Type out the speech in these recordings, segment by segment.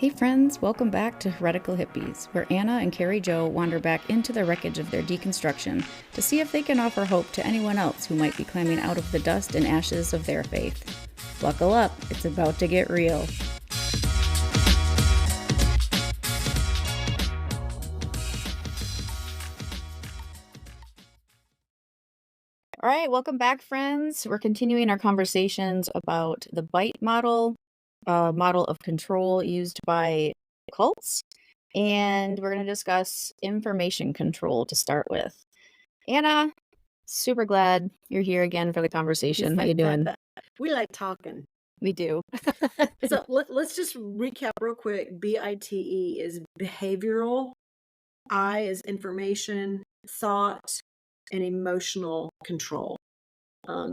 Hey friends, welcome back to Heretical Hippies, where Anna and Kari Jo wander back into the wreckage of their deconstruction to see if they can offer hope to anyone else who might be climbing out of the dust and ashes of their faith. Buckle up, it's about to get real. All right, welcome back, friends. We're continuing our conversations about the bite model, model of control used by cults, and we're going to discuss information control to start with. Anna, super glad you're here again for the conversation. How you doing? We like talking. We do. So let's just recap real quick. BITE is behavioral. I is information, thought, and emotional control.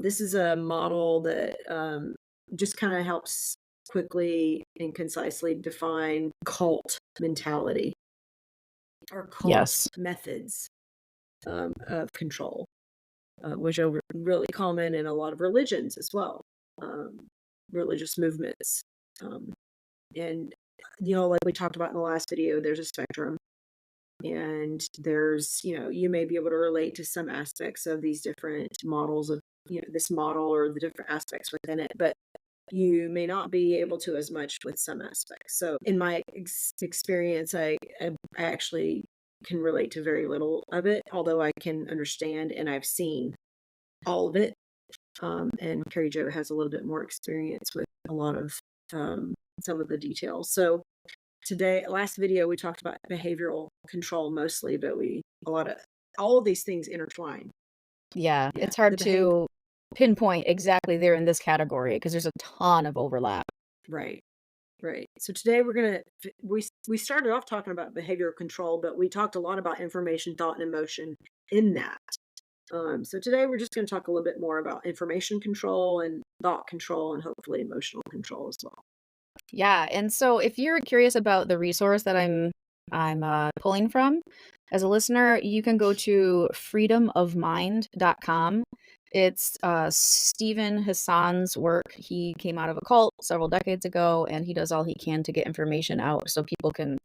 This is a model that just kind of helps quickly and concisely define cult mentality or cult Yes. methods of control, which are really common in a lot of religions as well, religious movements. And, like we talked about in the last video, there's a spectrum. And there's, you may be able to relate to some aspects of these different models of, this model or the different aspects within it, but you may not be able to as much with some aspects. So in my experience, I actually can relate to very little of it, although I can understand and I've seen all of it. And Kari Jo has a little bit more experience with a lot of some of the details. So today, last video, we talked about behavioral control mostly, but all of these things intertwine. Yeah, it's hard to pinpoint exactly they're in this category because there's a ton of overlap. Right. So today we started off talking about behavioral control, but we talked a lot about information, thought, and emotion in that. So today we're just going to talk a little bit more about information control and thought control and hopefully emotional control as well. Yeah, and so if you're curious about the resource that I'm pulling from, as a listener, you can go to freedomofmind.com. It's Stephen Hassan's work. He came out of a cult several decades ago, and he does all he can to get information out so people can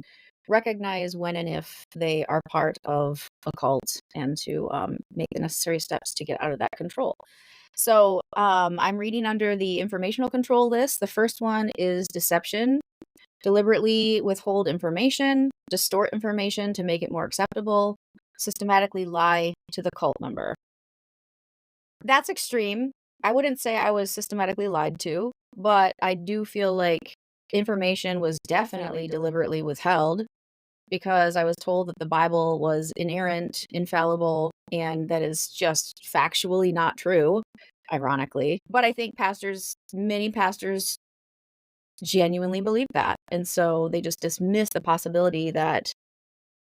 recognize when and if they are part of a cult and to make the necessary steps to get out of that control. So I'm reading under the informational control list. The first one is deception. Deliberately withhold information, distort information to make it more acceptable, systematically lie to the cult member. That's extreme. I wouldn't say I was systematically lied to, but I do feel like information was definitely deliberately withheld because I was told that the Bible was inerrant, infallible, and that is just factually not true, ironically. But I think many pastors genuinely believe that. And so they just dismiss the possibility that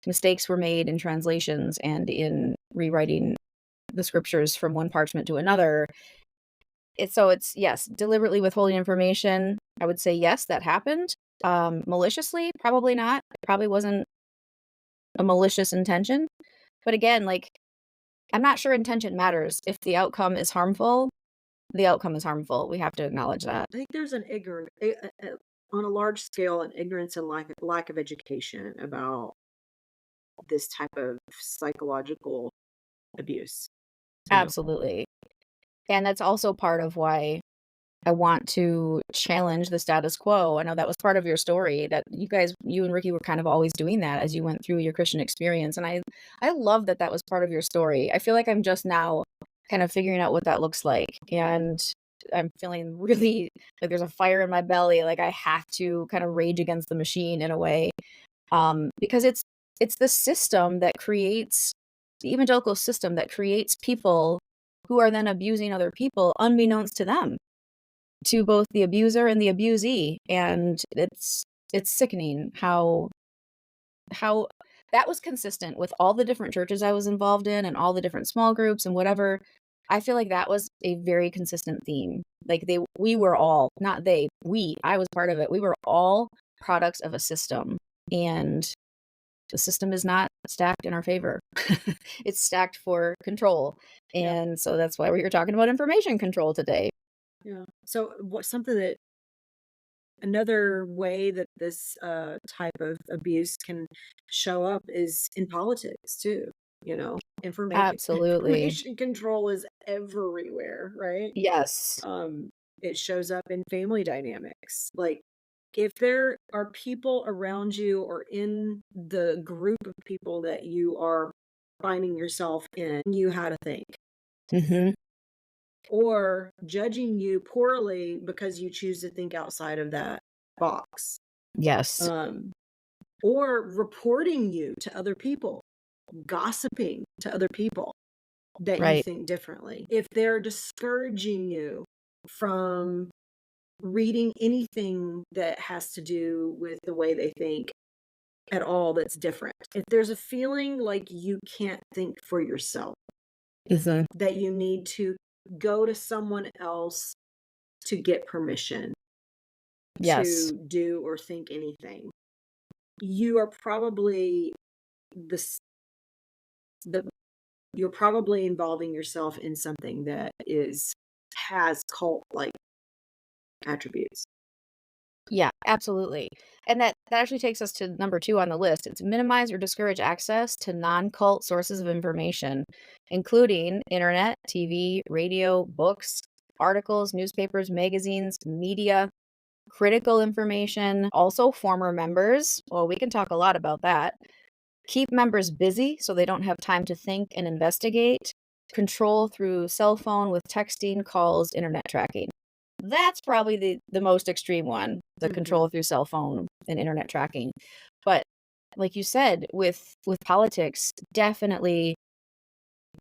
mistakes were made in translations and in rewriting the scriptures from one parchment to another. It's yes, deliberately withholding information. I would say yes, that happened. Maliciously, probably not. It probably wasn't a malicious intention. But again, like, I'm not sure intention matters. If the outcome is harmful, the outcome is harmful. We have to acknowledge that. I think there's an on a large scale, an ignorance and lack of education about this type of psychological abuse. Absolutely. And that's also part of why I want to challenge the status quo. I know that was part of your story that you and Ricky were kind of always doing that as you went through your Christian experience. And I love that that was part of your story. I feel like I'm just now kind of figuring out what that looks like. And I'm feeling really like there's a fire in my belly. Like I have to kind of rage against the machine in a way. Because it's the system that creates the evangelical system that creates people who are then abusing other people unbeknownst to them, to both the abuser and the abusee. And it's sickening how that was consistent with all the different churches I was involved in and all the different small groups and whatever. I feel like that was a very consistent theme. Like we were all, not they, I was part of it. We were all products of a system, and the system is not stacked in our favor. It's stacked for control. And so that's why we're talking about information control today. Yeah. So something that Another way that this type of abuse can show up is in politics too. You know, information Absolutely. information control is everywhere, right? Yes. Um, it shows up in family dynamics. Like, if there are people around you or in the group of people that you are finding yourself in, you how to think, Mhm. or judging you poorly because you choose to think outside of that box, Yes. um, or reporting you to other people, gossiping to other people that you Right. think differently. If they're discouraging you from reading anything that has to do with the way they think at all that's different. If there's a feeling like you can't think for yourself, Mhm. that you need to go to someone else to get permission Yes. to do or think anything, you are probably the s- the you're probably involving yourself in something that is has cult like attributes. Yeah, absolutely. And that actually takes us to number 2 on the list. It's minimize or discourage access to non-cult sources of information, including internet, TV, radio, books, articles, newspapers, magazines, media, critical information, also former members. Well, we can talk a lot about that. Keep members busy so they don't have time to think and investigate. Control through cell phone with texting, calls, internet tracking. That's probably the most extreme one, the Mhm. control through cell phone and internet tracking. But like you said, with politics, definitely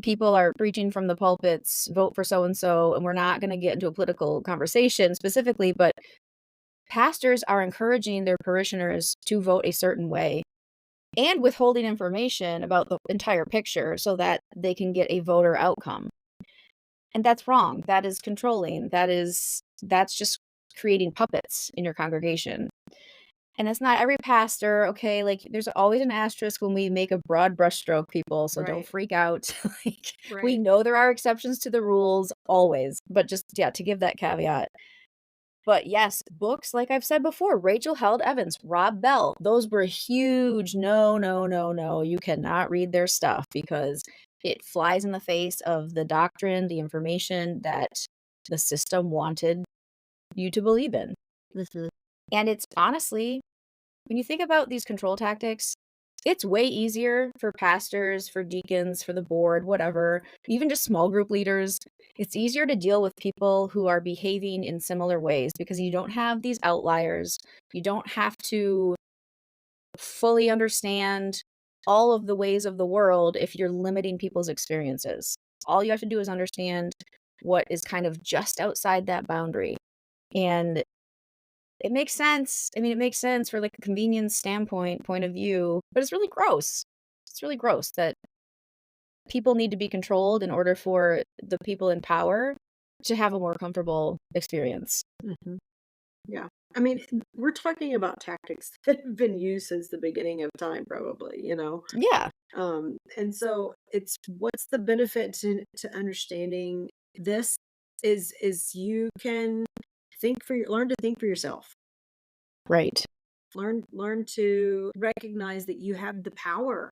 people are preaching from the pulpits, vote for so and so, and we're not going to get into a political conversation specifically, but pastors are encouraging their parishioners to vote a certain way and withholding information about the entire picture so that they can get a voter outcome. And that's wrong. That is controlling. That's just creating puppets in your congregation. And it's not every pastor, okay? Like there's always an asterisk when we make a broad brushstroke, people, so don't Right. freak out. Like we Right. know there are exceptions to the rules always, but just yeah, to give that caveat. But yes, books, like I've said before, Rachel Held Evans, Rob Bell, those were huge. No, no, no, no. You cannot read their stuff because it flies in the face of the doctrine, the information that the system wanted you to believe in. Mhm. And it's honestly, when you think about these control tactics, it's way easier for pastors, for deacons, for the board, whatever, even just small group leaders. It's easier to deal with people who are behaving in similar ways because you don't have these outliers. You don't have to fully understand all of the ways of the world if you're limiting people's experiences. All you have to do is understand what is kind of just outside that boundary. And it makes sense. I mean, it makes sense for, like, a convenience standpoint point of view, but it's really gross. It's really gross that people need to be controlled in order for the people in power to have a more comfortable experience. Mhm. Yeah. I mean, we're talking about tactics that have been used since the beginning of time, probably, you know? Yeah, And so it's what's the benefit to understanding this is you can learn to think for yourself. right. Learn to recognize that you have the power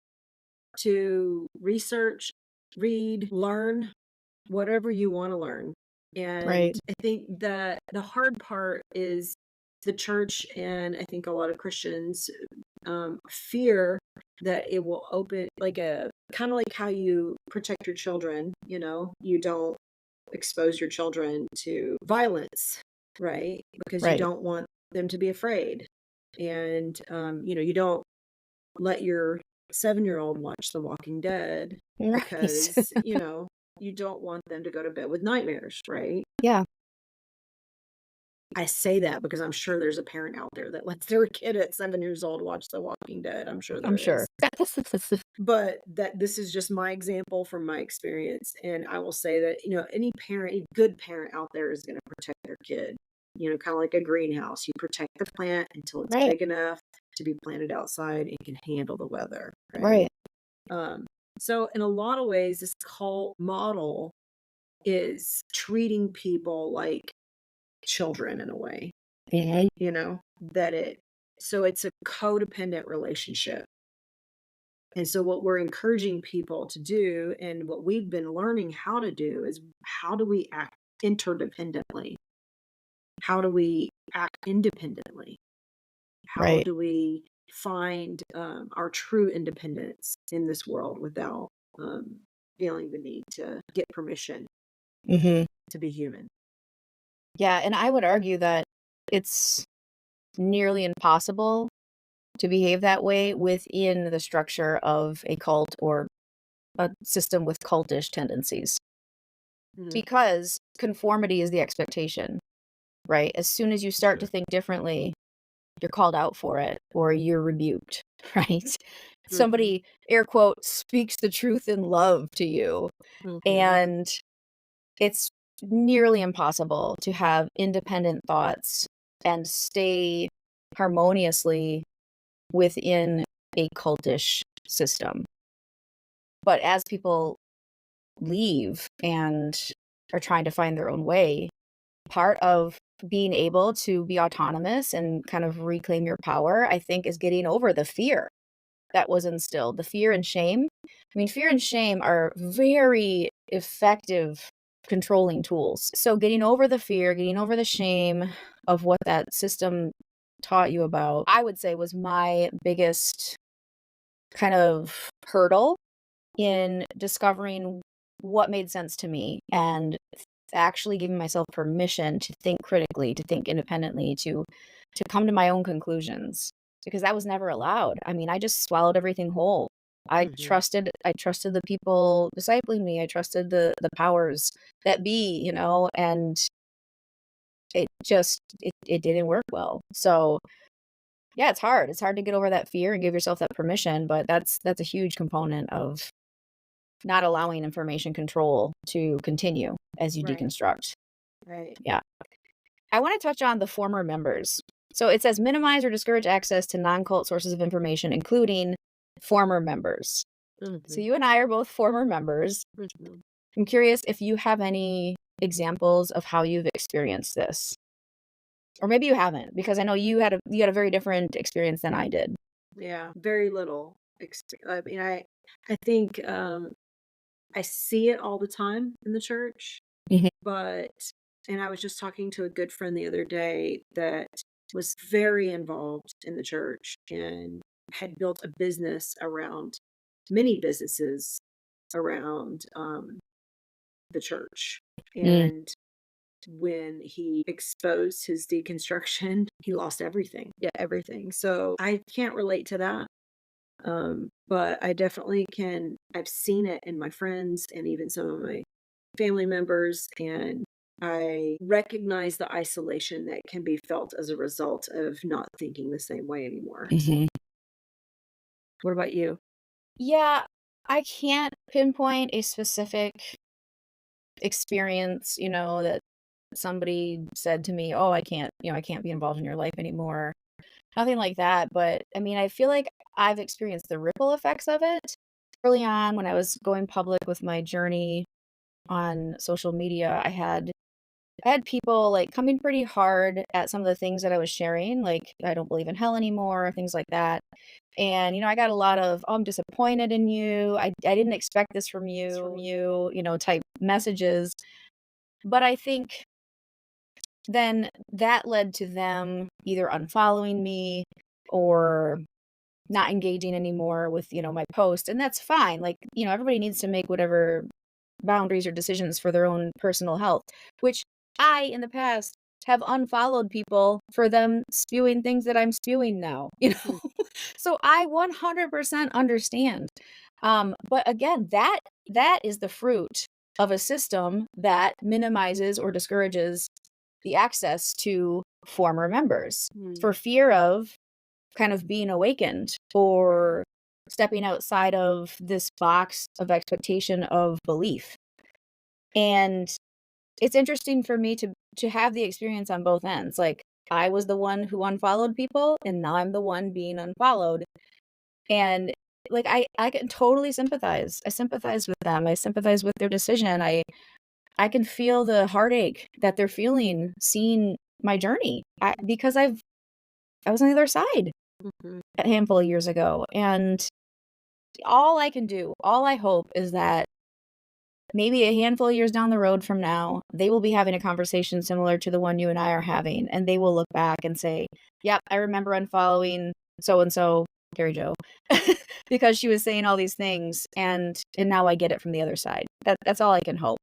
to research, read, learn whatever you want to learn. And Right. I think that the hard part is the church, and I think a lot of Christians fear that it will open like a kind of like how you protect your children, you know, you don't expose your children to violence, right? Because you Right. don't want them to be afraid. And, you know, you don't let your 7-year-old watch The Walking Dead Right. because, you know, you don't want them to go to bed with nightmares, right? Yeah, I say that because I'm sure there's a parent out there that lets their kid at 7 years old watch The Walking Dead. I'm sure I'm there sure. is. But that this is just my example from my experience, and I will say that, you know, any good parent out there is gonna protect their kid, you know, kinda like a greenhouse. You protect the plant until it's Right, big enough to be planted outside and can handle the weather, right? right. Um, so in a lot of ways, this cult model is treating people like children in a way. Mhm. that so it's a codependent relationship. And so what we're encouraging people to do and what we've been learning how to do is how do we act interdependently? How do we act independently? How Right. do we find our true independence in this world without feeling the need to get permission Mhm. to be human? Yeah, and I would argue that it's nearly impossible to behave that way within the structure of a cult or a system with cultish tendencies, Mhm. because conformity is the expectation, right? As soon as you start to think differently, you're called out for it or you're rebuked, right? Mhm. Somebody, air quote, speaks the truth in love to you, Mhm. and it's nearly impossible to have independent thoughts and stay harmoniously within a cultish system. But as people leave and are trying to find their own way, part of being able to be autonomous and kind of reclaim your power, I think, is getting over the fear that was instilled, the fear and shame. I mean, fear and shame are very effective controlling tools. So getting over the fear, getting over the shame of what that system taught you about, I would say was my biggest kind of hurdle in discovering what made sense to me and actually giving myself permission to think critically, to think independently, to come to my own conclusions, because that was never allowed. I mean, I just swallowed everything whole. Mhm. I trusted the people discipling me. I trusted the powers that be, and it didn't work well. So, yeah, it's hard. It's hard to get over that fear and give yourself that permission, but that's a huge component of not allowing information control to continue as you Right. deconstruct. Right. Yeah. I want to touch on the former members. So it says minimize or discourage access to non-cult sources of information, including former members. So Mhm. you and I are both former members. Mhm. I'm curious if you have any examples of how you've experienced this. Or maybe you haven't, because I know you had a very different experience than I did. Yeah. Very little. I mean, I think I see it all the time in the church, Mhm. but and I was just talking to a good friend the other day that was very involved in the church and had built a business around many businesses around the church. Mm. And when he exposed his deconstruction, he lost everything. Yeah, everything. So I can't relate to that. But I definitely can. I've seen it in my friends and even some of my family members, and I recognize the isolation that can be felt as a result of not thinking the same way anymore. Mhm. What about you? Yeah, I can't pinpoint a specific experience, that somebody said to me, "Oh, I can't be involved in your life anymore." Nothing like that, but I mean, I feel like I've experienced the ripple effects of it. Early on when I was going public with my journey on social media, I had people, like, coming pretty hard at some of the things that I was sharing, like, "I don't believe in hell anymore," things like that. And, I got a lot of, "Oh, I'm disappointed in you. I didn't expect this from you," type messages. But I think then that led to them either unfollowing me or not engaging anymore with, my post, and that's fine. Like, everybody needs to make whatever boundaries or decisions for their own personal health, which I, in the past, have unfollowed people for them spewing things that I'm spewing now, Mm. So I 100% understand. But again, that is the fruit of a system that minimizes or discourages the access to former members Mm. for fear of kind of being awakened or stepping outside of this box of expectation of belief. And it's interesting for me to have the experience on both ends. Like, I was the one who unfollowed people, and now I'm the one being unfollowed. And, like, I can totally sympathize. I sympathize with them. I sympathize with their decision. I can feel the heartache that they're feeling, seeing my journey. Because I was on the other side Mhm. a handful of years ago, and all I can do, all I hope is that maybe a handful of years down the road from now, they will be having a conversation similar to the one you and I are having, and they will look back and say, "Yep, I remember unfollowing so and so, Kari Jo, because she was saying all these things, and now I get it from the other side." That's all I can hope.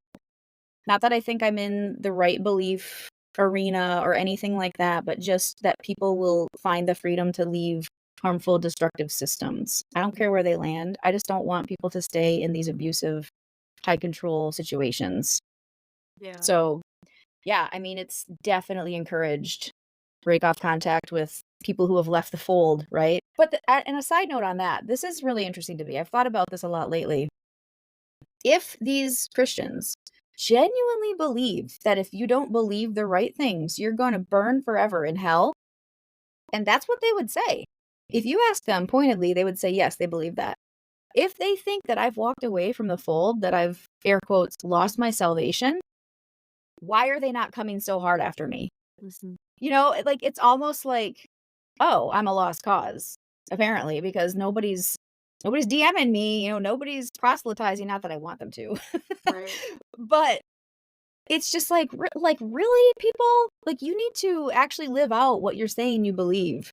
Not that I think I'm in the right belief arena or anything like that, but just that people will find the freedom to leave harmful, destructive systems. I don't care where they land. I just don't want people to stay in these abusive, high control situations. Yeah. So, yeah, I mean, it's definitely encouraged. Break off contact with people who have left the fold, right? But and a side note on that, this is really interesting to me. I've thought about this a lot lately. If these Christians genuinely believe that if you don't believe the right things, you're going to burn forever in hell, and that's what they would say. If you ask them pointedly, they would say, yes, they believe that. If they think that I've walked away from the fold, that I've, air quotes, lost my salvation, why are they not coming so hard after me? Mhm. You know, like, it's almost like, oh, I'm a lost cause, apparently, because nobody's DMing me, nobody's proselytizing, not that I want them to. Right. But it's just like, really, people? Like, you need to actually live out what you're saying you believe.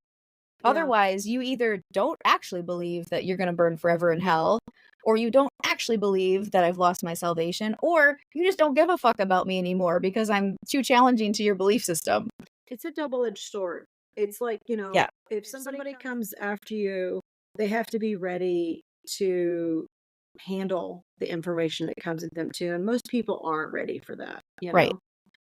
Yeah. Otherwise, you either don't actually believe that you're gonna burn forever in hell, or you don't actually believe that I've lost my salvation, or you just don't give a fuck about me anymore because I'm too challenging to your belief system. It's a double-edged sword. It's like, Yeah, if somebody comes after you, they have to be ready to handle the information that comes at them too. And most people aren't ready for that, you right, know?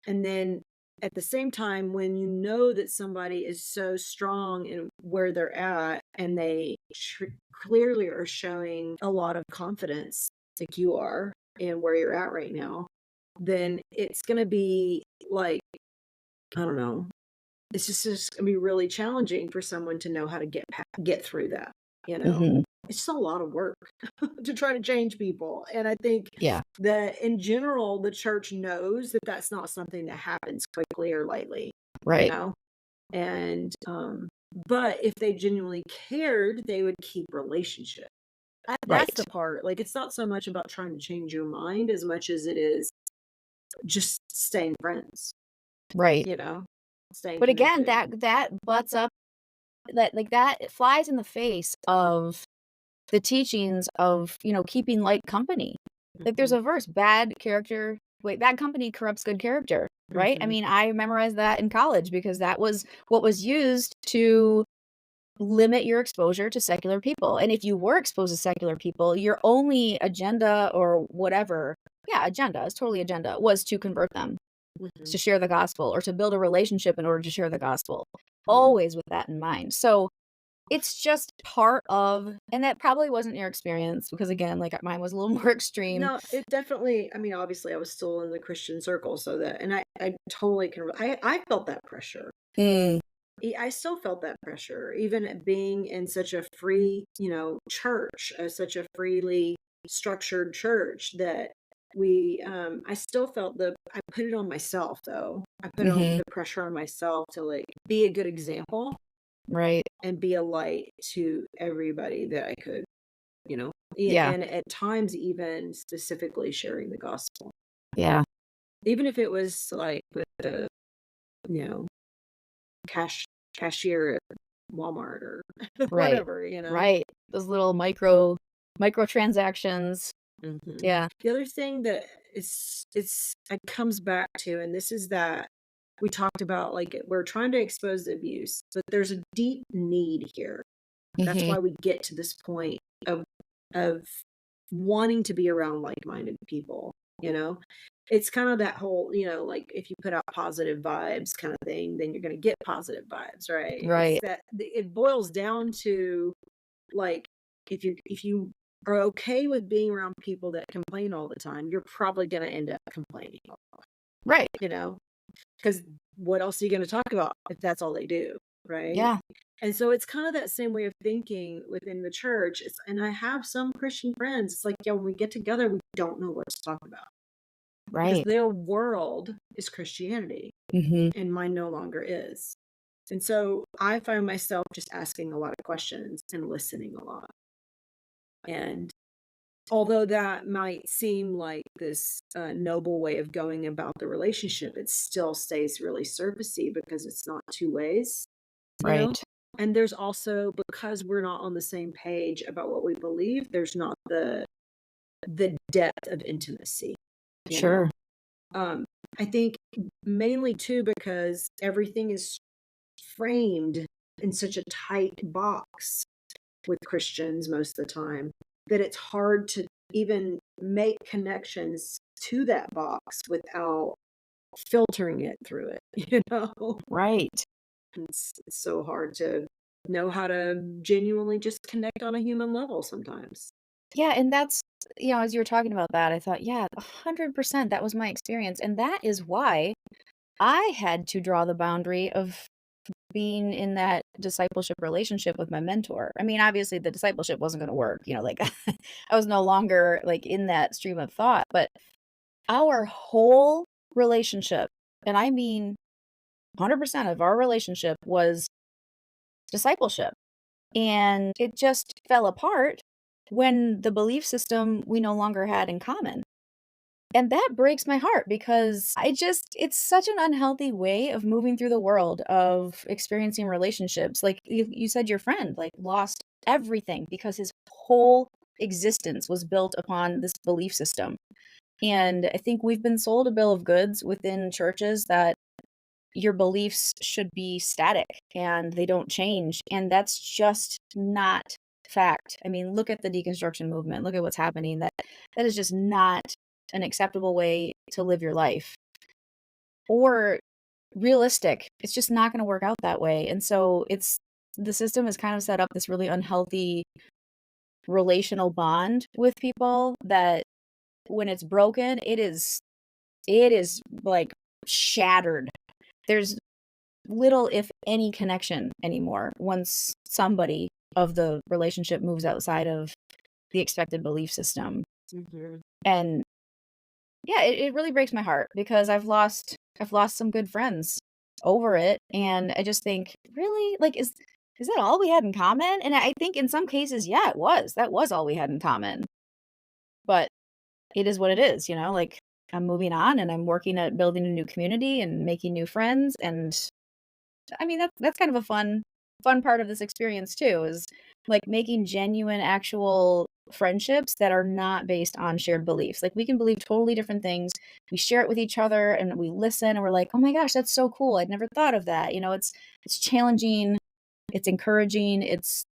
And then at the same time, when you know that somebody is so strong in where they're at and they clearly are showing a lot of confidence, like you are, in where you're at right now, then it's going to be like, I don't know, it's just gonna be really challenging for someone to know how to get through that, you know? mhm, It's just a lot of work to try to change people, and I think yeah, that in general, the church knows that that's not something that happens quickly or lightly, you right, know? And, but if they genuinely cared, they would keep relationship. That's right, the part, like, it's not so much about trying to change your mind as much as it is just staying friends, right. you know? Staying But again, connected. that butts up that it flies in the face of the teachings of, keeping light company. Like, there's Mhm, a verse, bad company corrupts good character, right? I mhm. mean, I memorized that in college because that was what was used to limit your exposure to secular people. And if you were exposed to secular people, your only agenda or whatever, yeah, agenda, it's totally agenda, was to convert them, Mhm. to share the gospel or to build a relationship in order to share the gospel. Yeah. Always with that in mind. So it's just part of, and that probably wasn't your experience because again, like mine was a little more extreme. No, it definitely, I mean, obviously I was still in the Christian circle, so that, and I totally can I felt that pressure. Mm, I still felt that pressure, even at being in such a free, church, such a freely structured church that I still felt I put it on myself though. I put on mhm, the pressure on myself to like be a good example right. and be a light to everybody that I could. Yeah. And at times even specifically sharing the gospel. Yeah. Even if it was like with the, you know, cash cashier at Walmart or Right. whatever. Right. Those little micro transactions. Mhm. Yeah. The other thing that it comes back to, and this is that we talked about, like, we're trying to expose the abuse, but there's a deep need here. That's Mhm. why we get to this point of wanting to be around like-minded people, you know? It's kind of that whole, like if you put out positive vibes kind of thing, then you're going to get positive vibes, right? It's Right. that it boils down to like if you are okay with being around people that complain all the time, you're probably going to end up complaining, Right. you know? Because what else are you going to talk about if that's all they do, right? Yeah. And so it's kind of that same way of thinking within the church. And I have some Christian friends. It's like, yeah, when we get together, we don't know what to talk about. because Right. their world is Christianity Mhm. and mine no longer is. And so I find myself just asking a lot of questions and listening a lot. And although that might seem like this noble way of going about the relationship, it still stays really surfacey because it's not two ways, you know? Right. And there's also, because we're not on the same page about what we believe, there's not the depth of intimacy, you know? Sure. Um, I think mainly too because everything is framed in such a tight box with Christians most of the time that it's hard to even make connections to that box without filtering it through it, you know? Right. It's so hard to know how to genuinely just connect on a human level sometimes. Yeah, and that's as you were talking about that, I thought, yeah, 100% that was my experience, and that is why I had to draw the boundary of being in that discipleship relationship with my mentor. I mean, obviously the discipleship wasn't gonna work, like I was no longer like in that stream of thought, but our whole relationship, and I mean 100% of our relationship was discipleship. And it just fell apart when the belief system we no longer had in common. And that breaks my heart because it's such an unhealthy way of moving through the world, of experiencing relationships. Like you said, your friend like lost everything because his whole existence was built upon this belief system. And I think we've been sold a bill of goods within churches that your beliefs should be static and they don't change. And that's just not fact. I mean, look at the deconstruction movement. Look at what's happening. That is just not an acceptable way to live your life or realistic. It's just not going to work out that way. And so the system has kind of set up this really unhealthy relational bond with people that when it's broken, it is like shattered. There's little, if any, connection anymore once somebody of the relationship moves outside of the expected belief system. Mhm. And yeah, it really breaks my heart because I've lost some good friends over it. And I just think, really? Like, is that all we had in common? And I think in some cases, yeah, it was. That was all we had in common. But it is what it is, like I'm moving on and I'm working at building a new community and making new friends. And I mean, that's kind of a fun part of this experience too, is like making genuine, actual friendships that are not based on shared beliefs. Like we can believe totally different things. We share it with each other and we listen and we're like, "Oh my gosh, that's so cool. I'd never thought of that." It's challenging, it's encouraging, it's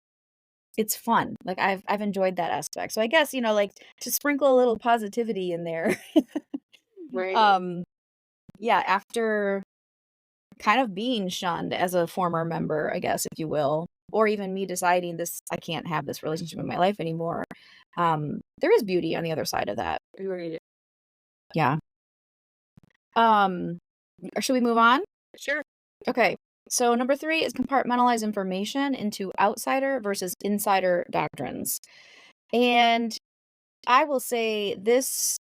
fun. Like I've enjoyed that aspect. So I guess, like to sprinkle a little positivity in there. Right. um yeah, after kind of being shunned as a former member, I guess, if you will, or even me deciding I can't have this relationship in my life anymore. There is beauty on the other side of that. Right. Yeah. Or should we move on? Sure. Okay. So number 3 is compartmentalize information into outsider versus insider doctrines. And I will say this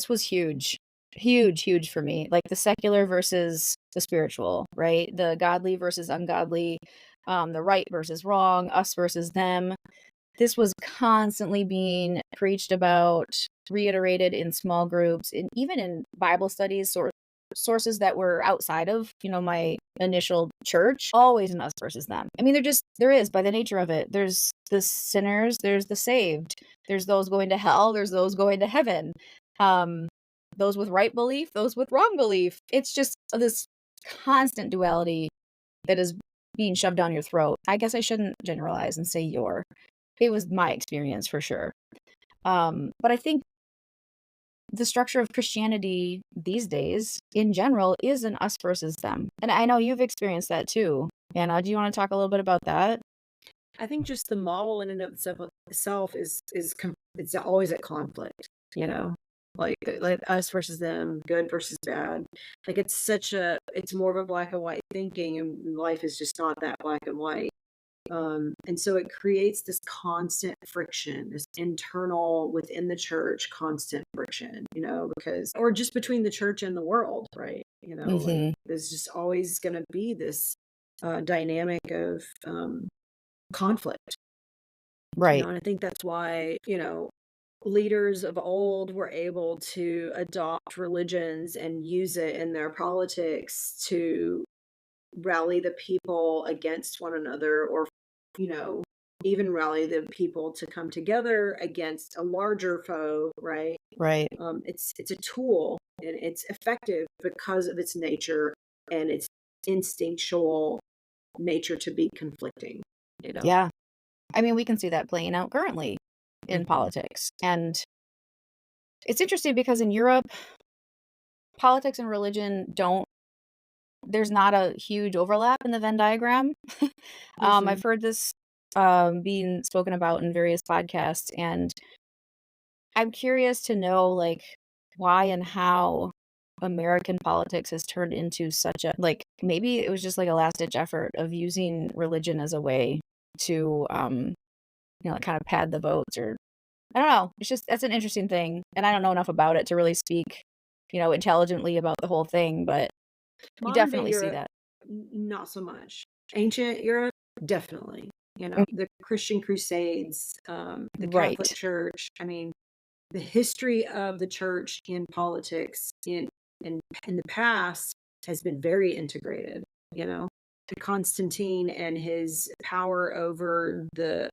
was huge. Huge, huge for me. Like the secular versus the spiritual, right? The godly versus ungodly, the right versus wrong, us versus them. This was constantly being preached about, reiterated in small groups, and even in Bible studies or sources that were outside of, my initial church, always an us versus them. I mean, there is by the nature of it. There's the sinners, there's the saved, there's those going to hell, there's those going to heaven. Um, those with right belief, those with wrong belief. It's just this constant duality that is being shoved down your throat. I guess I shouldn't generalize and say your. It was my experience for sure. But I think the structure of Christianity these days, in general, is an us versus them. And I know you've experienced that too. Anna, do you want to talk a little bit about that? I think just the model in and of itself it's always at conflict, you know? Like us versus them, good versus bad. Like it's more of a black and white thinking, and life is just not that black and white. And so it creates this constant friction, this internal within the church, constant friction, because, or just between the church and the world, right? Like Hmm. there's just always going to be this dynamic of conflict, Right. and I think that's why, leaders of old were able to adopt religions and use it in their politics to rally the people against one another, or you know even rally the people to come together against a larger foe, right? Right. It's a tool, and it's effective because of its nature and its instinctual nature to be conflicting, you know Yeah. I mean, we can see that playing out currently in Mhm. politics. And it's interesting because in Europe, politics and religion don't, there's not a huge overlap in the Venn diagram. I've Mhm. heard this being spoken about in various podcasts, and I'm curious to know, like, why and how American politics has turned into such a, like, maybe it was just like a last ditch effort of using religion as a way to, kind of pad the votes, or I don't know. It's just, that's an interesting thing. And I don't know enough about it to really speak, intelligently about the whole thing, but you Modern day definitely see Europe, that. not so much. Ancient Europe, definitely. Mm. The Christian Crusades, the Catholic Right. Church. I mean, the history of the church in politics in in the past has been very integrated. To Constantine and his power over the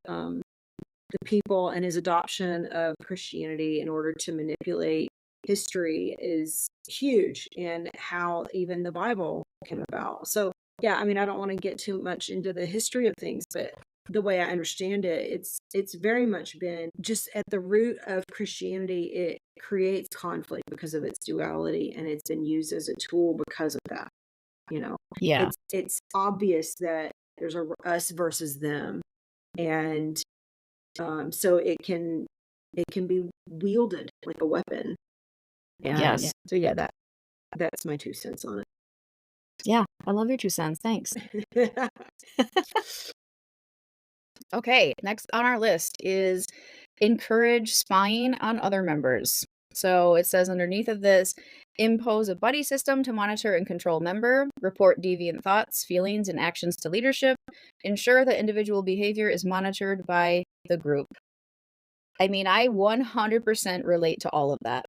people, and his adoption of Christianity in order to manipulate history is huge, and how even the Bible came about. So, yeah, I mean, I don't want to get too much into the history of things, but the way I understand it, it's very much been just at the root of Christianity. It creates conflict because of its duality, and it's been used as a tool because of that. You know, Yeah. it's obvious that there's a us versus them, and so it can be wielded like a weapon. And Yes. so, yeah, that's my 2 cents on Yeah. I love your 2 cents. Thanks. it. Okay. Next on our list is encourage spying on other members. So it says underneath of this, impose a buddy system to monitor and control member, report deviant thoughts, feelings, and actions to leadership, ensure that individual behavior is monitored by the group. I mean, I 100% relate to all of that.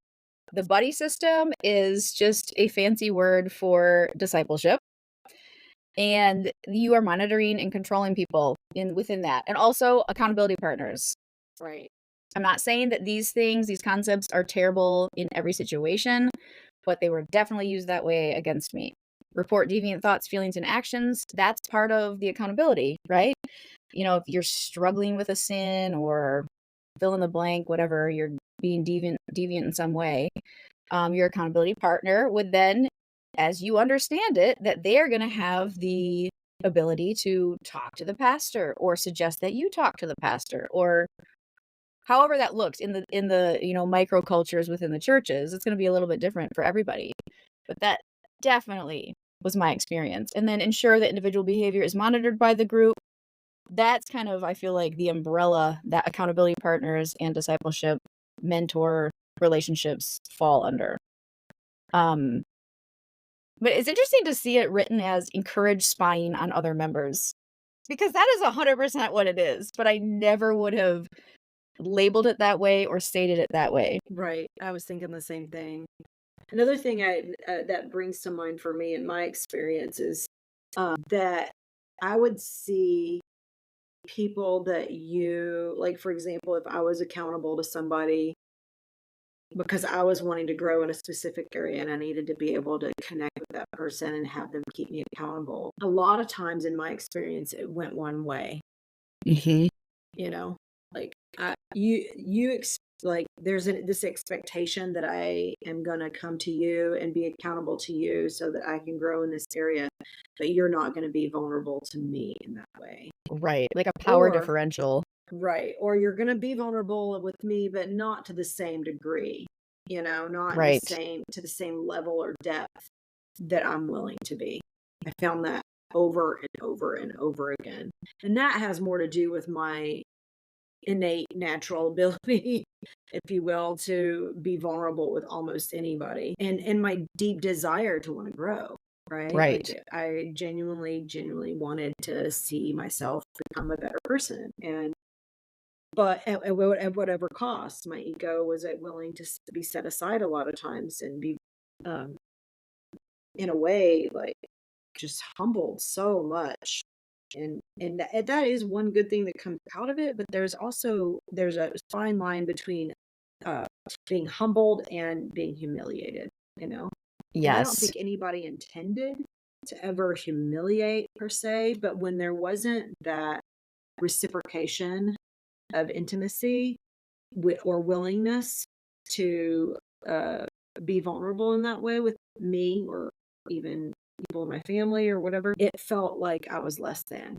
The buddy system is just a fancy word for discipleship, and you are monitoring and controlling people in within that, and also accountability partners. Right. I'm not saying that these things, these concepts are terrible in every situation, but they were definitely used that way against me. Report deviant thoughts, feelings, and actions. That's part of the accountability, right? If you're struggling with a sin or fill in the blank, whatever, you're being deviant in some way, your accountability partner would then, as you understand it, that they are going to have the ability to talk to the pastor or suggest that you talk to the pastor, or however that looks in the microcultures within the churches. It's going to be a little bit different for everybody, but that definitely was my experience. And then ensure that individual behavior is monitored by the group. That's kind of, I feel like, the umbrella that accountability partners and discipleship mentor relationships fall under. Um, but it's interesting to see it written as encourage spying on other members, because that is 100% what it is. But I never would have labeled it that way or stated it that way. Right. I was thinking the same thing. Another thing that brings to mind for me in my experience is that I would see people that like, for example, if I was accountable to somebody because I was wanting to grow in a specific area, and I needed to be able to connect with that person and have them keep me accountable. A lot of times in my experience, it went one way, Mhm. you know, like like there's this expectation that I am going to come to you and be accountable to you so that I can grow in this area, but you're not going to be vulnerable to me in that way. Right, like a power Or, differential. right. Or you're gonna be vulnerable with me, but not to the same degree, not Right. to the same level or depth that I'm willing to be. I found that over and over and over again. And that has more to do with my innate natural ability, if you will, to be vulnerable with almost anybody, and my deep desire to want to grow, right? Right. Like I genuinely wanted to see myself become a better person. And but at whatever cost, my ego was willing to be set aside a lot of times and be um in a way like just humbled so much. And that is one good thing that comes out of it, but there's a fine line between uh being humbled and being humiliated, you know. And I don't Yes. think anybody intended to ever humiliate per se, but when there wasn't that reciprocation of intimacy or willingness to uh be vulnerable in that way with me or even people in my family or whatever, it felt like I was less than,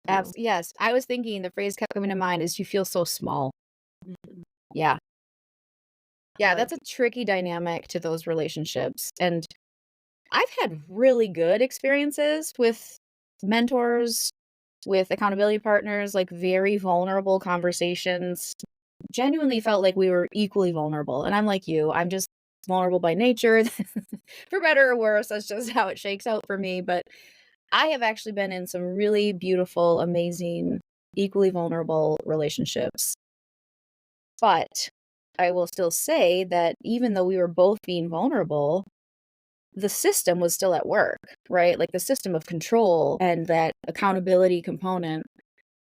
you know. Yes. I was thinking the phrase kept coming to mind is you feel so small. Mhm. Yeah. Yeah, But that's a tricky dynamic to those relationships. And I've had really good experiences with mentors, with accountability partners, like very vulnerable conversations. Genuinely felt like we were equally vulnerable. And I'm like you, I'm just vulnerable by nature. For better or worse, that's just how it shakes out for me. But I have actually been in some really beautiful, amazing, equally vulnerable relationships. But I will still say that even though we were both being vulnerable, the system was still at work, right? Like the system of control and that accountability component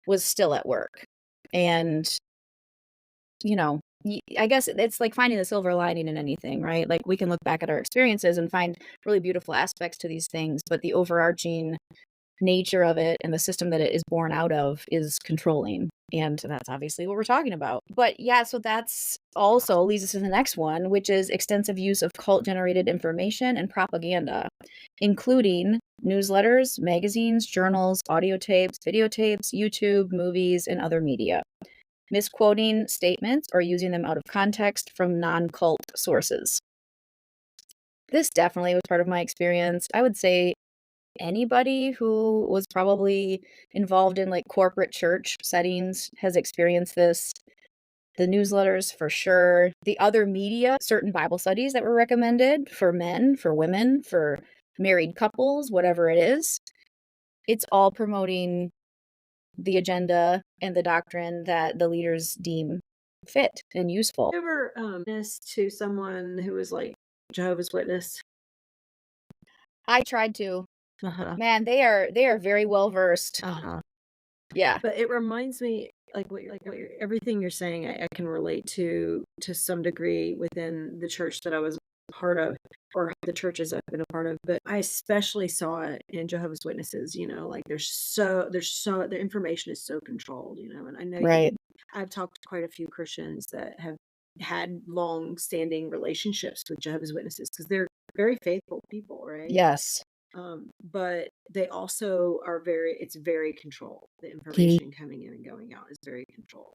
was still at work. And, you know, I guess it's like finding the silver lining in anything, right? Like we can look back at our experiences and find really beautiful aspects to these things, but the overarching nature of it and the system that it is born out of is controlling. And that's obviously what we're talking about. But yeah, so that's also leads us to the next one, which is extensive use of cult generated information and propaganda, including newsletters, magazines, journals, audio tapes, videotapes, YouTube, movies, and other media. Misquoting statements or using them out of context from non cult sources. This definitely was part of my experience. I would say anybody who was probably involved in like corporate church settings has experienced this. The newsletters for sure. The other media, certain Bible studies that were recommended for men, for women, for married couples, whatever it is. It's all promoting the agenda and the doctrine that the leaders deem fit and useful. you ever this to someone who was like Jehovah's Witness? I tried to. Uh-huh. Man, they are very well versed. Uh-huh. Yeah. But it reminds me, like everything you're saying, I can relate to some degree within the church that I was a part of, or the churches I've been a part of. But I especially saw it in Jehovah's Witnesses. You know, like there's so the information is so controlled. You know, and I know Right. I've talked to quite a few Christians that have had long-standing relationships with Jehovah's Witnesses because they're very faithful people, right? Yes. But they also are it's very controlled. The He information coming in and going out is very controlled.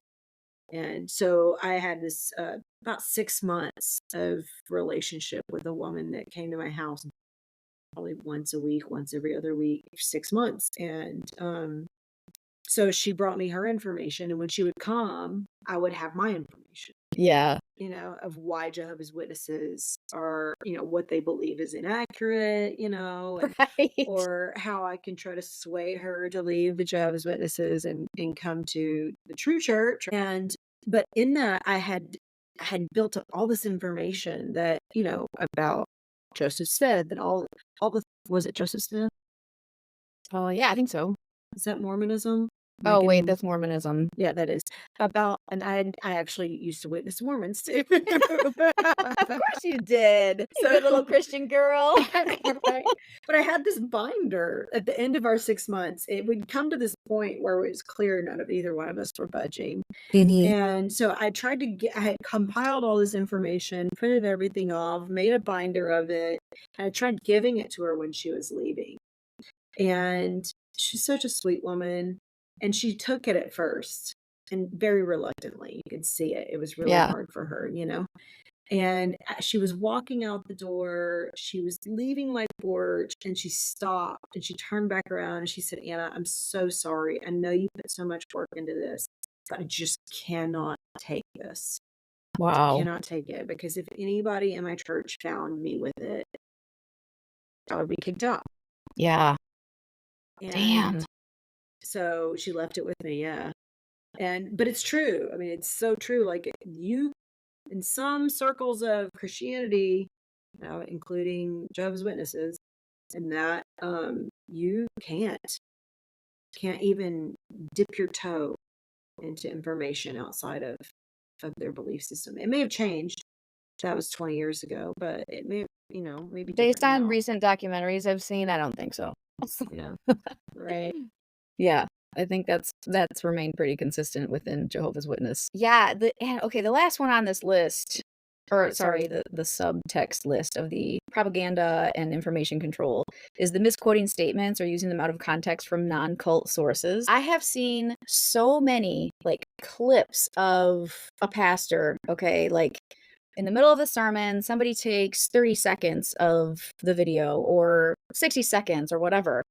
And so I had this about 6 months of relationship with a woman that came to my house probably once a week, once every other week, for 6 months. And so she brought me her information. And when she would come, I would have my information, Yeah. you know, of why Jehovah's Witnesses are, you know, what they believe is inaccurate, you know, and Right. or how I can try to sway her to leave the Jehovah's Witnesses and come to the true church. And but in that I had built up all this information that, you know, about Joseph Smith and all the was it Joseph Smith? Oh, yeah, I think so. Is that Mormonism? Am I Oh, wait, getting that's Mormonism. yeah, that is about, and I actually used to witness Mormons too. Of course you did. You So good little Christian girl. right. But I had this binder at the end of our 6 months. It would come to this point where it was clear none of either one of us were budging. Mhm. And so I had compiled all this information, printed everything off, made a binder of it, and I tried giving it to her when she was leaving. And she's such a sweet woman. And she took it at first and very reluctantly. You could see it. It was really Yeah. hard for her, you know? And she was walking out the door. She was leaving my porch and she stopped and she turned back around and she said, Anna, I'm so sorry. I know you put so much work into this, but I just cannot take this. Wow. Cannot take it because if anybody in my church found me with it, I would be kicked out. Yeah. And Damn. so she left it with me. Yeah. But it's true. I mean, it's so true. Like you, in some circles of Christianity, including Jehovah's Witnesses, and that you can't even dip your toe into information outside of their belief system. It may have changed. That was 20 years ago, but it may, maybe Based different on now. recent documentaries I've seen, I don't think so. Yeah. Right. Yeah, I think that's remained pretty consistent within Jehovah's Witness. Yeah, the last one on this list, or sorry, the subtext list of the propaganda and information control is the misquoting statements or using them out of context from non-cult sources. I have seen so many like clips of a pastor, okay, like in the middle of a sermon, somebody takes 30 seconds of the video or 60 seconds or whatever,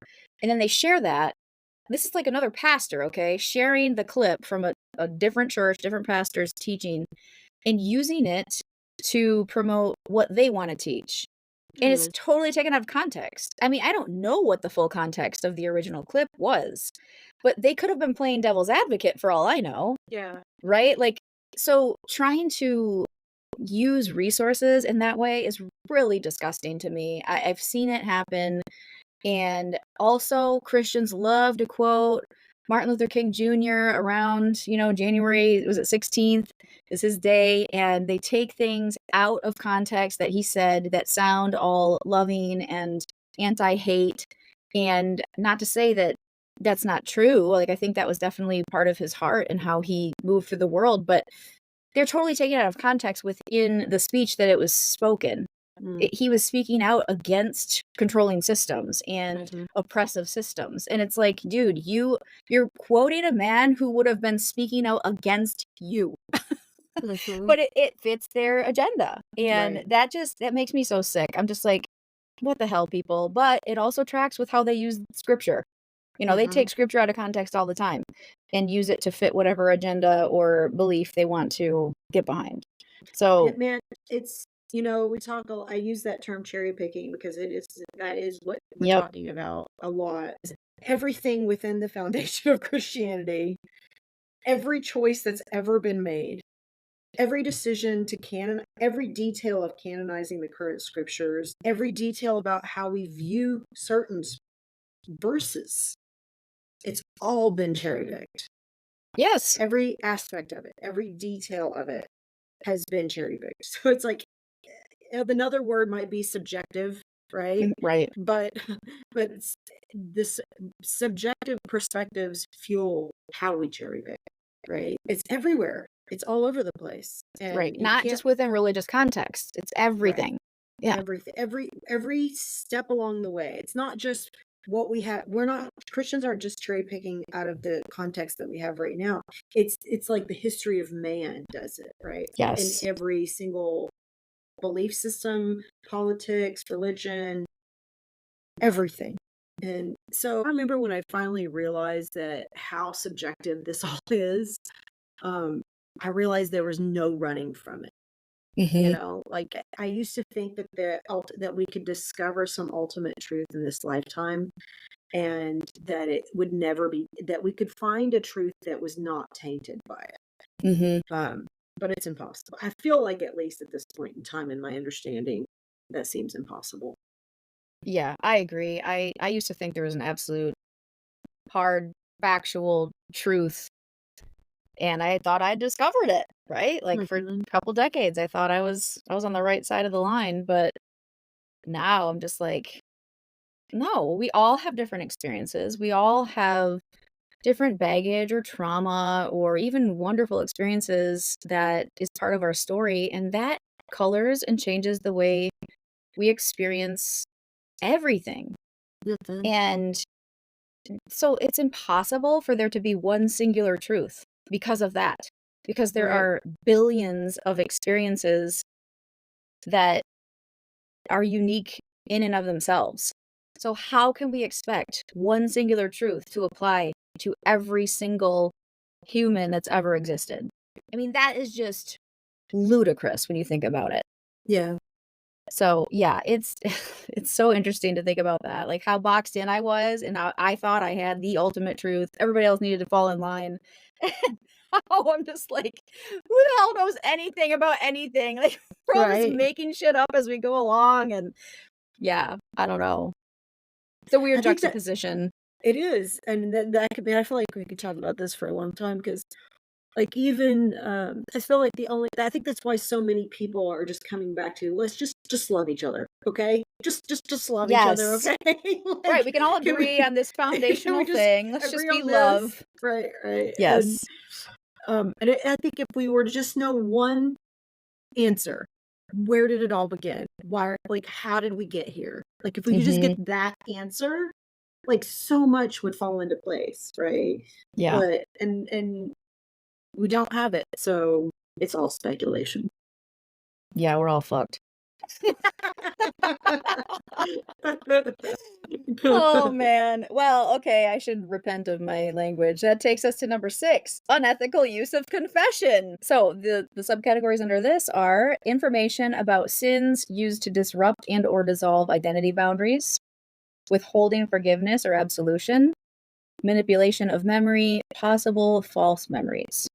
and then they share that. This is like another pastor, okay, sharing the clip from a different church, different pastors teaching, and using it to promote what they want to teach. And it's totally taken out of context. I mean, I don't know what the full context of the original clip was, but they could have been playing devil's advocate for all I know. Yeah. Right? Like, so trying to use resources in that way is really disgusting to me. I've seen it happen. And also, Christians love to quote Martin Luther King Jr. around, January, was it 16th is his day. And they take things out of context that he said that sound all loving and anti-hate. And not to say that that's not true. Like, I think that was definitely part of his heart and how he moved through the world. But they're totally taken out of context within the speech that it was spoken. He was speaking out against controlling systems and oppressive systems. And it's like, dude, you're quoting a man who would have been speaking out against you. But it fits their agenda. And that makes me so sick. I'm just like, what the hell, people? But it also tracks with how they use scripture. They take scripture out of context all the time and use it to fit whatever agenda or belief they want to get behind. So, man, it's I use that term cherry picking because that is what we're yep. talking about a lot. Everything within the foundation of Christianity, every choice that's ever been made, every decision every detail of canonizing the current scriptures, every detail about how we view certain verses, it's all been cherry picked. Yes. Every aspect of it, every detail of it has been cherry picked. So it's like, another word might be subjective, right? Right. But this subjective perspectives fuel how we cherry pick, right? It's everywhere. It's all over the place. And Right. Not just within religious context. It's everything. Right. Yeah. Everything, every step along the way. It's not just what we have. Christians aren't just cherry picking out of the context that we have right now. It's like the history of man does it, right? Yes. In every single belief system, politics, religion, everything. And so I remember when I finally realized that how subjective this all is, I realized there was no running from it. Like I used to think that we could discover some ultimate truth in this lifetime and that it would never be, that we could find a truth that was not tainted by it. But it's impossible. I feel like, at least at this point in time in my understanding, that seems impossible. Yeah, I agree. I used to think there was an absolute hard factual truth, and I thought I discovered it, right? Like for a couple decades I thought I was on the right side of the line, but now I'm just like, no, we all have different experiences. We all have different baggage or trauma or even wonderful experiences that is part of our story, and that colors and changes the way we experience everything. And so it's impossible for there to be one singular truth because of that. Because there Right. are billions of experiences that are unique in and of themselves. So how can we expect one singular truth to apply to every single human that's ever existed? I mean, that is just ludicrous when you think about it. Yeah. So, yeah, it's it's so interesting to think about that, like, how boxed in I was, and I thought I had the ultimate truth. Everybody else needed to fall in line. And now I'm just like, "Who the hell knows anything about anything?" Like, we're all just Right. making shit up as we go along, and yeah, I don't know. It's a I weird think that juxtaposition. it is, and that could be I feel like we could talk about this for a long time because, like, even, I feel like I think that's why so many people are just coming back to, "Let's just love each other, okay? Just love each other, Yes. okay?" Right, Like, we can all can we agree on this can we foundational just thing. Let's just agree be on this? love. Right, right, Yes. and I think if we were to just know one answer, where did it all begin? Why like, how did we get here? Like, if we could just get Mhm. that answer, like, so much would fall into place, right? Yeah. But and we don't have it, so it's all speculation. Yeah, we're all fucked. Oh, man. Well, okay, I should repent of my language. That takes us to number 6, unethical use of confession. So, the subcategories under this are information about sins used to disrupt and or dissolve identity boundaries, withholding forgiveness or absolution, manipulation of memory, possible false memories.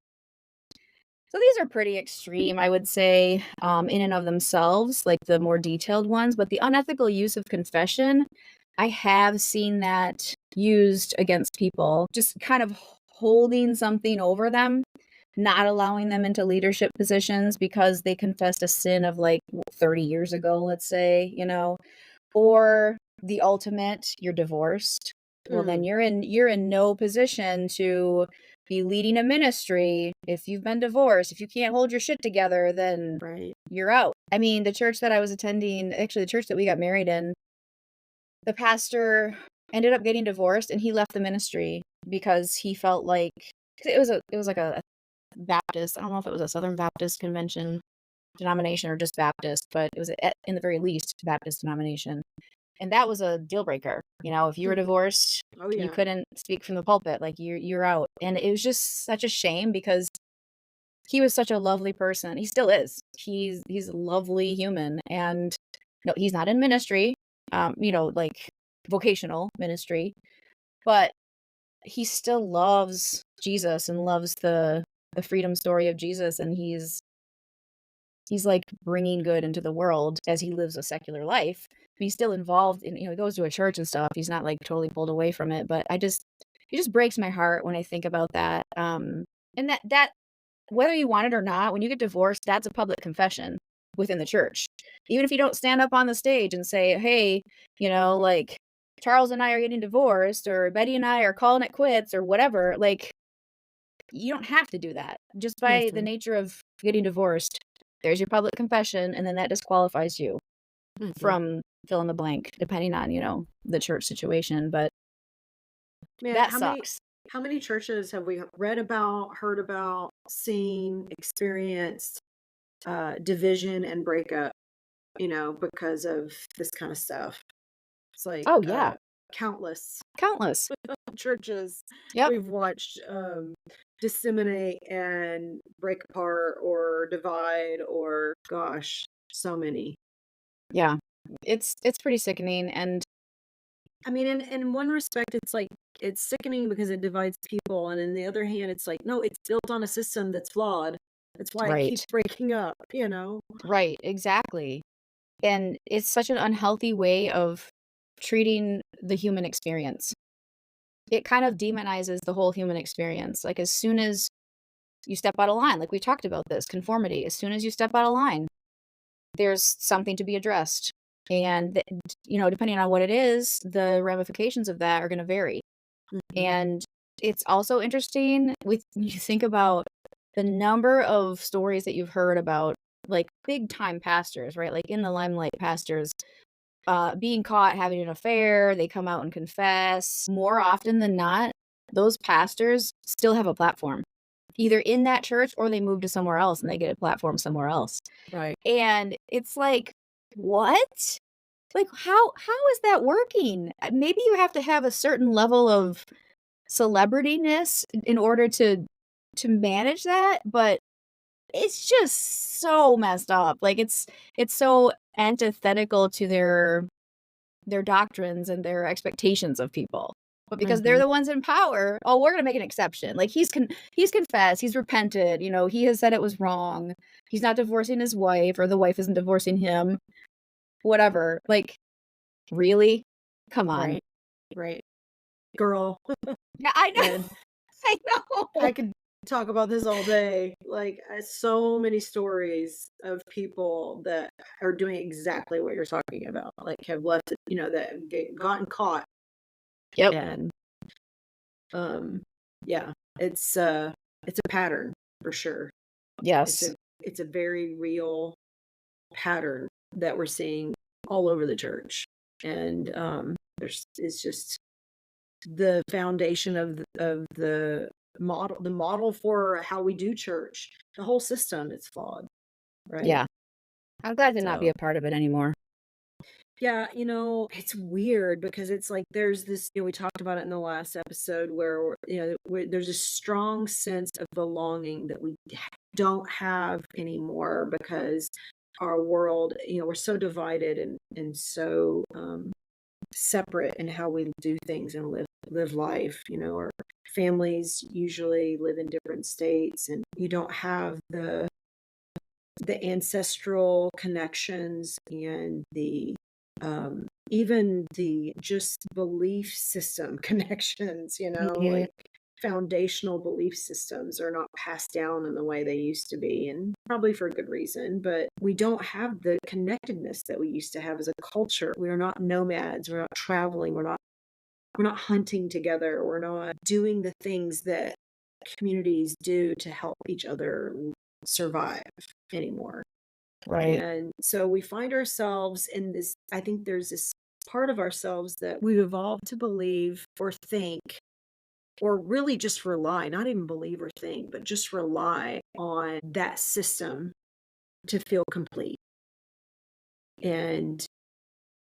So these are pretty extreme, I would say, in and of themselves, like the more detailed ones. But the unethical use of confession, I have seen that used against people, just kind of holding something over them, not allowing them into leadership positions because they confessed a sin of like 30 years ago, let's say, or the ultimate, you're divorced. Well, then Mm, you're in no position to be leading a ministry if you've been divorced. If you can't hold your shit together, then right. you're out. I mean, the church that I was attending, actually the church that we got married in, the pastor ended up getting divorced and he left the ministry because he felt like 'cause it was like a Baptist. I don't know if it was a Southern Baptist convention denomination or just Baptist, but it was in the very least Baptist denomination. And that was a deal breaker. If you were Mhm. divorced, Oh, you yeah. couldn't speak from the pulpit, like, you're out, and it was just such a shame because he was such a lovely person. He still is. He's a lovely human, and, no, he's not in ministry, like, vocational ministry, but he still loves Jesus and loves the freedom story of Jesus, and he's, like, bringing good into the world as he lives a secular life. He's still involved in he goes to a church and stuff. He's not, like, totally pulled away from it, but it just breaks my heart when I think about that, and that whether you want it or not, when you get divorced, that's a public confession within the church. Even if you don't stand up on the stage and say, "Hey, like, Charles and I are getting divorced," or "Betty and I are calling it quits," or whatever, like, you don't have to do that. Just by the Mhm, nature of getting divorced, there's your public confession, and then that disqualifies you mhm. from fill in the blank, depending on, the church situation, but Man, that sucks. how many churches have we read about, heard about, seen, experienced, division and breakup, because of this kinda stuff? It's like, Oh, yeah. countless Countless. churches Yep. we've watched, disseminate and break apart or divide or gosh, so many. Yeah. It's pretty sickening, and I mean, in one respect, it's like it's sickening because it divides people, and in the other hand, it's like, no, it's built on a system that's flawed. That's why it keeps right. breaking up. Right, exactly. And it's such an unhealthy way of treating the human experience. It kind of demonizes the whole human experience. Like, as soon as you step out of line, like we talked about this, conformity, as soon as you step out of line, there's something to be addressed. And, depending on what it is, the ramifications of that are going to vary. Mhm. And it's also interesting with when you think about the number of stories that you've heard about, like, big time pastors, right? Like, in the limelight pastors, being caught having an affair, they come out and confess. More often than not, those pastors still have a platform. either in that church or they move to somewhere else and they get a platform somewhere else. Right. And it's like, what? Like, how is that working? Maybe you have to have a certain level of celebrityness in order to manage that, but it's just so messed up. Like, it's so antithetical to their doctrines and their expectations of people. But because they're Mhm. the ones in power, oh, we're gonna make an exception. Like, he's confessed, he's repented, he has said it was wrong. He's not divorcing his wife, or the wife isn't divorcing him, whatever. Like, really? Come on. Right. Right. Girl, Yeah, I know. and I know. I could talk about this all day. Like, so many stories of people that are doing exactly what you're talking about, like, have left it, that have gotten caught. Yep. And, um, yeah, it's a pattern for sure. It's Yes. a very real pattern that we're seeing all over the church. And, it's just the foundation of the model for how we do church. The whole system is flawed, right? Yeah. I'm glad to not be So, a part of it anymore. yeah, it's weird because it's like there's this, we talked about it in the last episode where, there's a strong sense of belonging that we don't have anymore because our world, we're so divided and so separate in how we do things and live life. Our families usually live in different states, and you don't have the ancestral connections and the even the just belief system connections, Mhm. like foundational belief systems are not passed down in the way they used to be, and probably for a good reason. But we don't have the connectedness that we used to have as a culture. We are not nomads, we're not traveling, we're not hunting together, we're not doing the things that communities do to help each other survive anymore. Right. And so we find ourselves in this, I think there's this part of ourselves that we've evolved to believe or think, or really just rely, not even believe or think, but just rely on that system to feel complete. And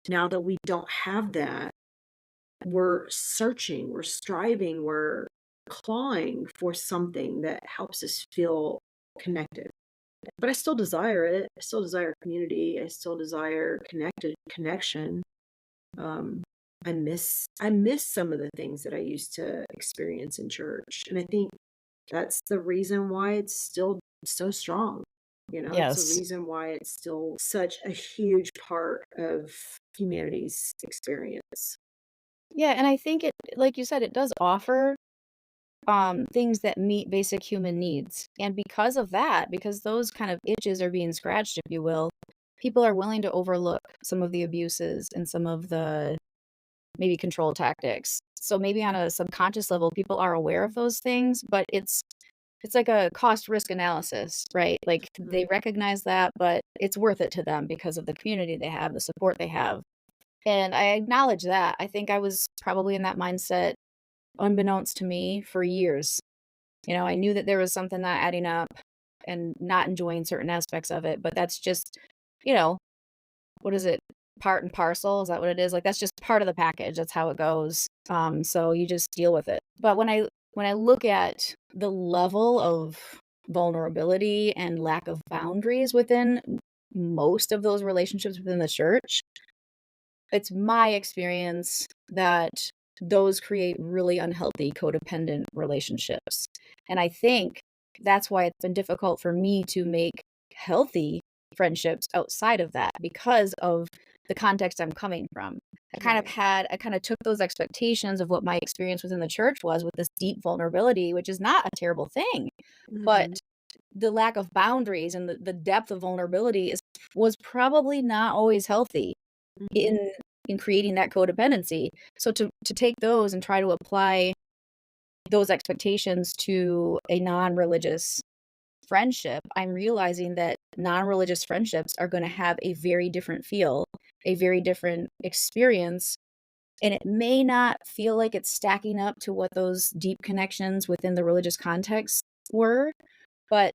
now that we don't have that, we're searching, we're striving, we're clawing for something that helps us feel connected. But I still desire it. I still desire community. I still desire connection. Um, I miss some of the things that I used to experience in church, and I think that's the reason why it's still so strong. It's the Yes. reason why it's still such a huge part of humanity's experience. Yeah, and I think it, like you said, it does offer things that meet basic human needs. And because of that, because those kind of itches are being scratched, if you will, people are willing to overlook some of the abuses and some of the maybe control tactics. So maybe on a subconscious level, people are aware of those things, but it's like a cost risk analysis, right? Like, Mhm. they recognize that, but it's worth it to them because of the community they have, the support they have. And I acknowledge that. I think I was probably in that mindset unbeknownst to me for years. I knew that there was something not adding up and not enjoying certain aspects of it, but that's just, you know, what is it? Part and parcel, is that what it is? Like, that's just part of the package, that's how it goes. So you just deal with it. But when I look at the level of vulnerability and lack of boundaries within most of those relationships within the church, it's my experience that those create really unhealthy codependent relationships. And I think that's why it's been difficult for me to make healthy friendships outside of that because of the context I'm coming from. Right. I kind of took those expectations of what my experience within the church was with this deep vulnerability, which is not a terrible thing. But Mhm. the lack of boundaries and the depth of vulnerability was probably not always healthy Mhm. in creating that codependency. So to take those and try to apply those expectations to a non-religious friendship, I'm realizing that non-religious friendships are gonna have a very different feel, a very different experience, and it may not feel like it's stacking up to what those deep connections within the religious context were, but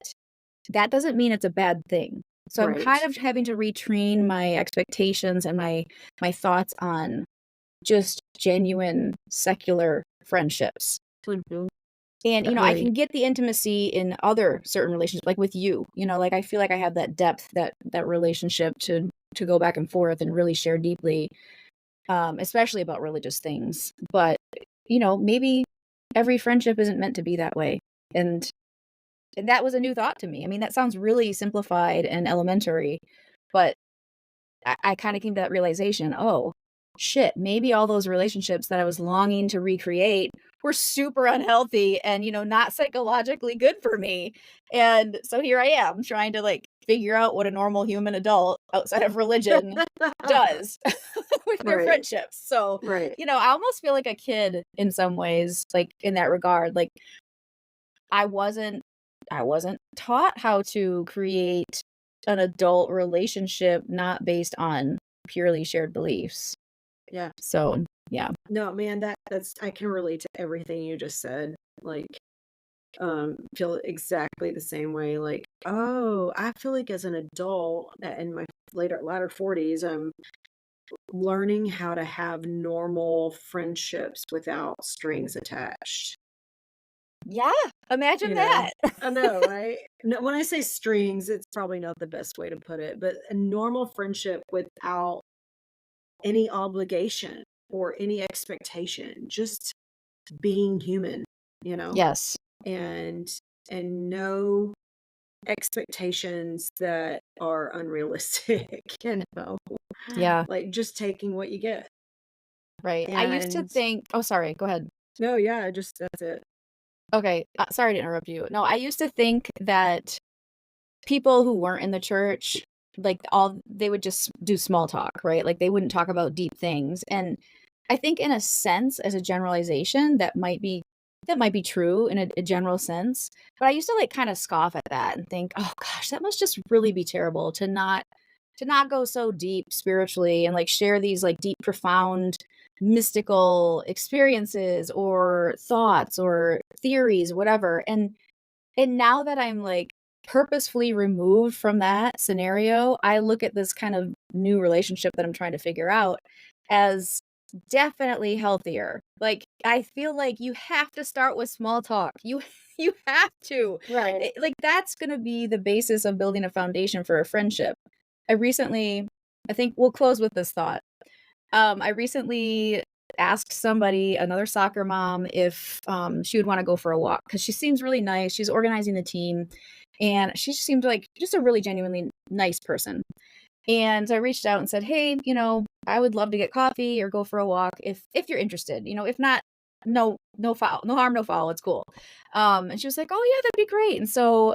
that doesn't mean it's a bad thing. So I'm kind Right. of having to retrain my expectations and my thoughts on just genuine secular friendships. Mhm. And, I Right. can get the intimacy in other certain relationships, like with you, like I feel like I have that depth, that relationship to go back and forth and really share deeply, especially about religious things. But, maybe every friendship isn't meant to be that way. And and that was a new thought to me. I mean, that sounds really simplified and elementary, but I kind of came to that realization, oh, shit, maybe all those relationships that I was longing to recreate were super unhealthy and, not psychologically good for me. And so here I am trying to like figure out what a normal human adult outside of religion does with their Right. friendships. So, Right. I almost feel like a kid in some ways, like in that regard. Like I wasn't I wasn't taught how to create an adult relationship not based on purely shared beliefs. Yeah. So, yeah. No, man, that's I can relate to everything you just said. Like, feel exactly the same way. Like, oh, I feel like as an adult in my latter 40s, I'm learning how to have normal friendships without strings attached. Yeah, imagine You know? that. I know, right? No, when I say strings, it's probably not the best way to put it, but a normal friendship without any obligation or any expectation, just being human, you know? Yes. And no expectations that are unrealistic, Yeah, like just taking what you get. right. I used to And think oh, sorry, go ahead. no, yeah, just that's it. Okay, sorry to interrupt you. No, I used to think that people who weren't in the church, like, all they would just do small talk, right? Like, they wouldn't talk about deep things, and I think in a sense, as a generalization, that might be true in a general sense, but I used to, like, kinda scoff at that and think, "Oh gosh, that must just really be terrible to not go so deep spiritually and, like, share these, like, deep, profound, mystical experiences or thoughts or theories, whatever," and now that I'm, like, purposefully removed from that scenario, I look at this kind of new relationship that I'm trying to figure out as definitely healthier. Like, I feel like you have to start with small talk. You you have to. Right. Like, that's gonna be the basis of building a foundation for a friendship. I think we'll close with this thought. I recently asked somebody, another soccer mom, if, she would wanna go for a walk because she seems really nice, she's organizing the team, and she just seemed like just a really genuinely nice person. And I reached out and said, "Hey, I would love to get coffee or go for a walk if you're interested, if not, no foul, no harm, no foul, it's cool." And she was like, "Oh, yeah, that'd be great." And so,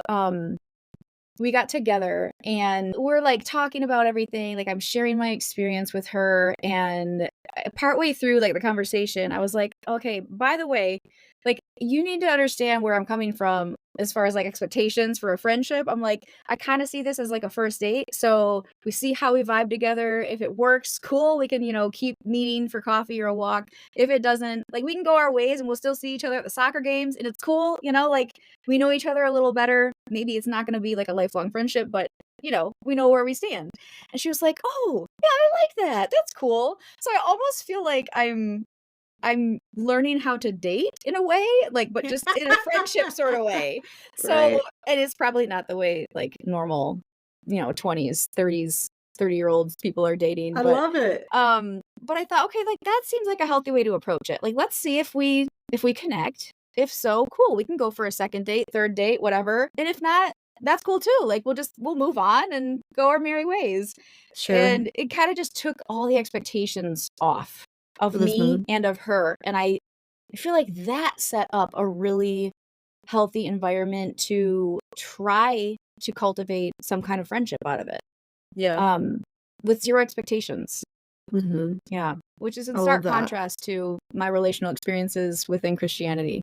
we got together and we're like talking about everything. Like I'm sharing my experience with her. And partway through like the conversation, I was like, okay, by the way, like you need to understand where I'm coming from as far as like expectations for a friendship. I'm like, I kind of see this as like a first date. So we see how we vibe together. If it works, cool. We can, keep meeting for coffee or a walk. If it doesn't, like we can go our ways and we'll still see each other at the soccer games and it's cool, like we know each other a little better. Maybe it's not gonna be like a lifelong friendship, but, we know where we stand. And she was like, "Oh, yeah, I like that. That's cool." So I almost feel like I'm learning how to date in a way, like, but just in a friendship sorta way. So Right. and it's probably not the way, like, normal, 20s, 30s, 30-year-olds people are dating, I love it. but I thought, "Okay, like, that seems like a healthy way to approach it. Like, let's see if we connect. If so, cool, we can go for a second date, third date, whatever, and if not, that's cool too. Like, we'll move on and go our merry ways." Sure. And it kinda just took all the expectations off of me Mhm. and of her, and I feel like that set up a really healthy environment to try to cultivate some kind of friendship out of it, Yeah. um, with 0 expectations. Mhm. Yeah, which is in I love stark that. contrast to my relational experiences within Christianity.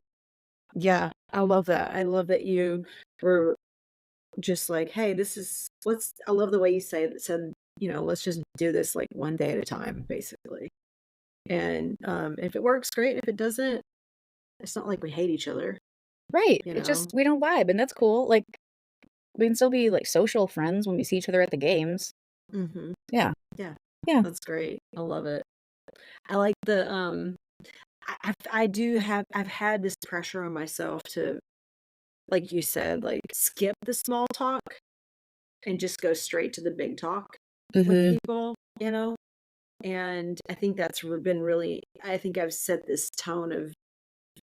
Yeah, I love that. I love that you were just like, "Hey, this is let's" I love the way you said, "Let's just do this, like, one day at a time," basically. And, if it works, great. If it doesn't, it's not like we hate each other. Right. you It know? just, we don't vibe, and that's cool. Like, we can still be like social friends when we see each other at the games. Mhm. Yeah. Yeah. Yeah. That's great. I love it. I like the, I do have I've had this pressure on myself to, like you said, like, skip the small talk and just go straight to the big talk with Mhm. people, you know? And I think that's been really, I think I've set this tone of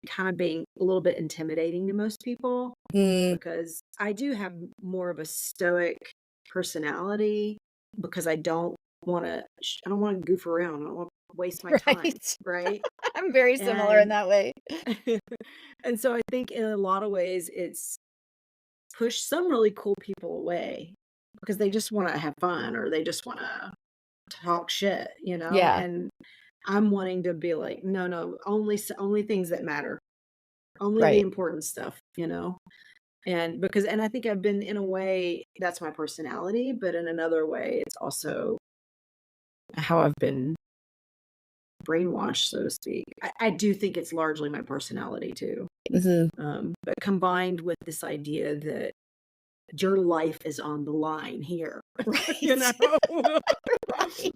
kind of being a little bit intimidating to most people Mm. because I do have more of a stoic personality because I don't want to goof around. I don't want to waste my time, Right. right? I'm very similar in And that way. and so I think in a lot of ways it's pushed some really cool people away because they just want to have fun or they just want to talk shit, Yeah. and I'm wanting to be like, no, no, only things that matter, only the Right. important stuff, and I think I've been, in a way, that's my personality, but in another way, it's also how I've been brainwashed, so to speak. I do think it's largely my personality too, Mhm. but combined with this idea that your life is on the line here. You Right. know? Right.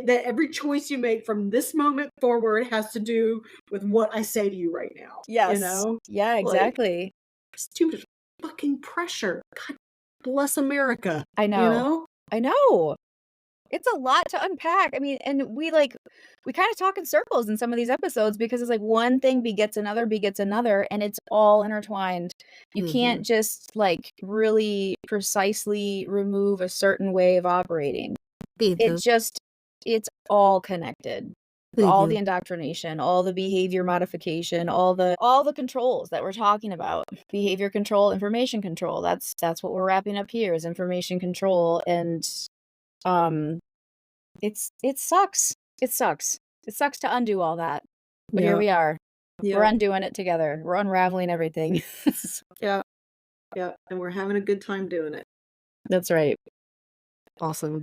That every choice you make from this moment forward has to do with what I say to you right now, you Yes. know? Yeah, Like, exactly. it's too much fucking pressure. God bless America, I you know. know? I know. It's a lot to unpack. I mean, and we kind of talk in circles in some of these episodes because it's like one thing begets another, and it's all intertwined. You Mhm. can't just like really precisely remove a certain way of operating. It Mhm. just, it's all connected. All the Mhm. indoctrination, all the behavior modification, all the controls that we're talking about. Behavior control, information control. That's what we're wrapping up here is information control. And um it sucks. It sucks. It sucks to undo all that. But here Yeah. we are. We're Yeah. undoing it together. We're unraveling everything. Yeah. Yeah. And we're having a good time doing it. That's right. Awesome.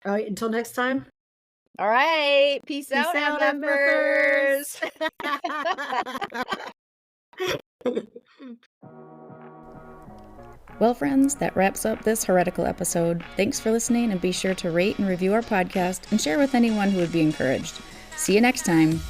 All right. Until next time. All right. Peace Peace out, out, MFers. MFers. Well, friends, that wraps up this heretical episode. Thanks for listening, and be sure to rate and review our podcast and share with anyone who would be encouraged. See you next time.